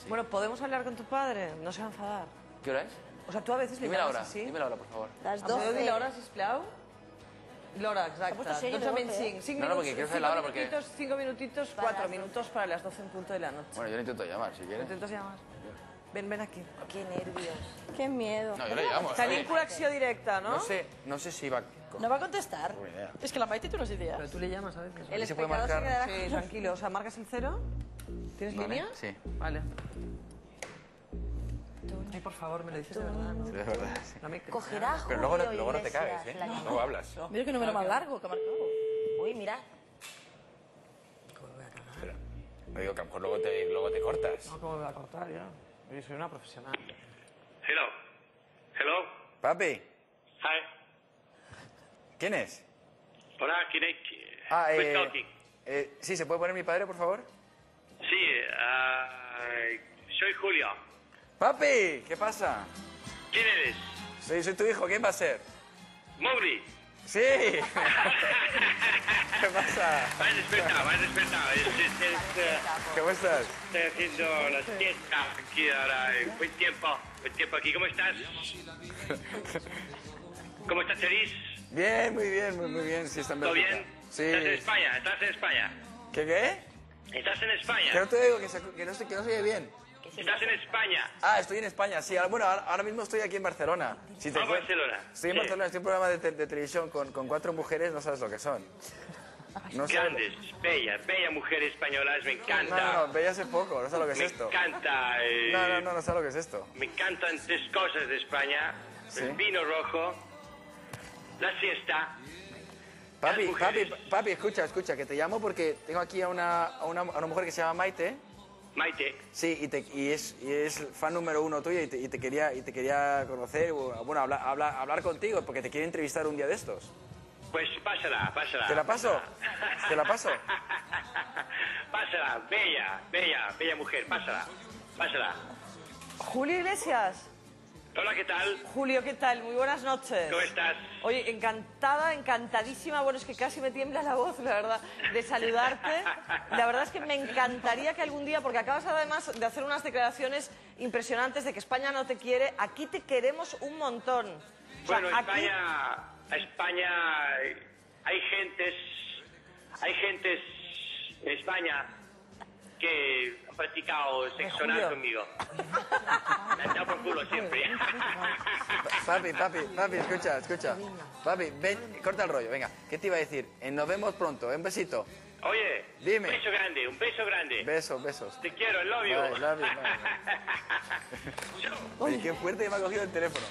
sí. Bueno, ¿podemos hablar con tu padre? No se va a enfadar. ¿Qué hora es? O sea, tú a veces li Dime la llames hora, així. dime la hora, por favor. Les Em podeu dir 12. l'hora, sisplau? L'hora, exacta. puesto serie de 12 menys 12, 5. 5 No, no, porque quiero saber la hora, porque... 5 minutitos, Para 4 las minutos para las 12 en punto de la noche. Bueno, yo le intento llamar, si quieres. ¿Intentas llamar? Ven aquí. Qué nervios. Qué miedo. No, yo le llamo. Tenim connexió directa, ¿no? No sé si va... ¿No va a contestar? Buena idea. Es que la Maite tiene unas ideas. Pero tú le llamas a veces. El ¿Y se puede espectador se marcar? quedará... Sí, tranquilo. O sea, ¿marcas el 0? ¿Tienes Vale, línea? sí. Vale. Ay, por favor, me lo dices de verdad, ¿no? Sí, de verdad, sí. No me Cogerá Pero Julio luego no te Iglesias cagues, ¿eh? la llamada. Luego hablas. Mira qué número más largo que ha marcado. Uy, mira. Espera. No digo que a lo mejor luego te cortas. No, ¿cómo me va a cortar ya? Yo soy una profesional. Hello. Hello. Papi, Hi. ¿quién es? Hola, ¿quién es? Ah, Who's talking? Sí, ¿se puede poner mi padre, por favor? Sí, soy Julio. Papi, ¿qué pasa? ¿Quién eres? Soy tu hijo, ¿quién va a ser? Mowgli. Sí. ¿Qué pasa? Me has despertado, me has despertado. ¿Cómo estás? Estoy haciendo la siesta aquí ahora. Buen tiempo aquí. ¿Cómo estás? ¿Cómo estás, Celis? Bien, muy bien, muy bien. Sí, están ¿Todo perfectos. bien? Sí. ¿Estás en España? ¿Estás en España? ¿Qué? ¿Estás en España? Que no te digo, que no se oye bien. ¿Estás en España? Ah, estoy en España, sí. Bueno, ahora mismo estoy aquí en Barcelona. Si te cuen- Barcelona. Estoy en Sí. Barcelona, estoy en un programa de televisión con 4 mujeres, no sabes lo que son. No sabes- Grandes, bellas mujeres españolas, me encanta. No, veía hace poco, no sabes lo que Me es esto. encanta. No sabes lo que es esto. Me encantan 3 cosas de España. Sí. El vino rojo, la siesta. Papi, Las mujeres. papi, escucha, que te llamo porque tengo aquí a una mujer que se llama Maite. Maite, Sí, y es fan número 1 tuya y te quería conocer, bueno, hablar contigo porque te quiere entrevistar un día de estos. pues pásala. ¿Te la paso? ¿Te la paso? Pásala, bella mujer, pásala. Julio Iglesias. Hola, ¿qué tal? Julio, ¿qué tal? Muy buenas noches. ¿Cómo estás? Oye, encantada, encantadísima. Bueno, es que casi me tiembla la voz, la verdad, de saludarte. La verdad es que me encantaría que algún día, porque acabas además de hacer unas declaraciones impresionantes de que España no te quiere, aquí te queremos un montón. O sea, Bueno, aquí- España hay gentes en España que han practicado sexo Julio. oral conmigo. Me han dado por culo siempre. Papi, escucha. Papi, ven, corta el rollo, venga. ¿Qué te iba a decir? Nos vemos pronto, un besito. Oye, Dime. un beso grande. Besos. Te quiero, love you. Bye, love you. Oye, qué fuerte que me ha cogido el teléfono.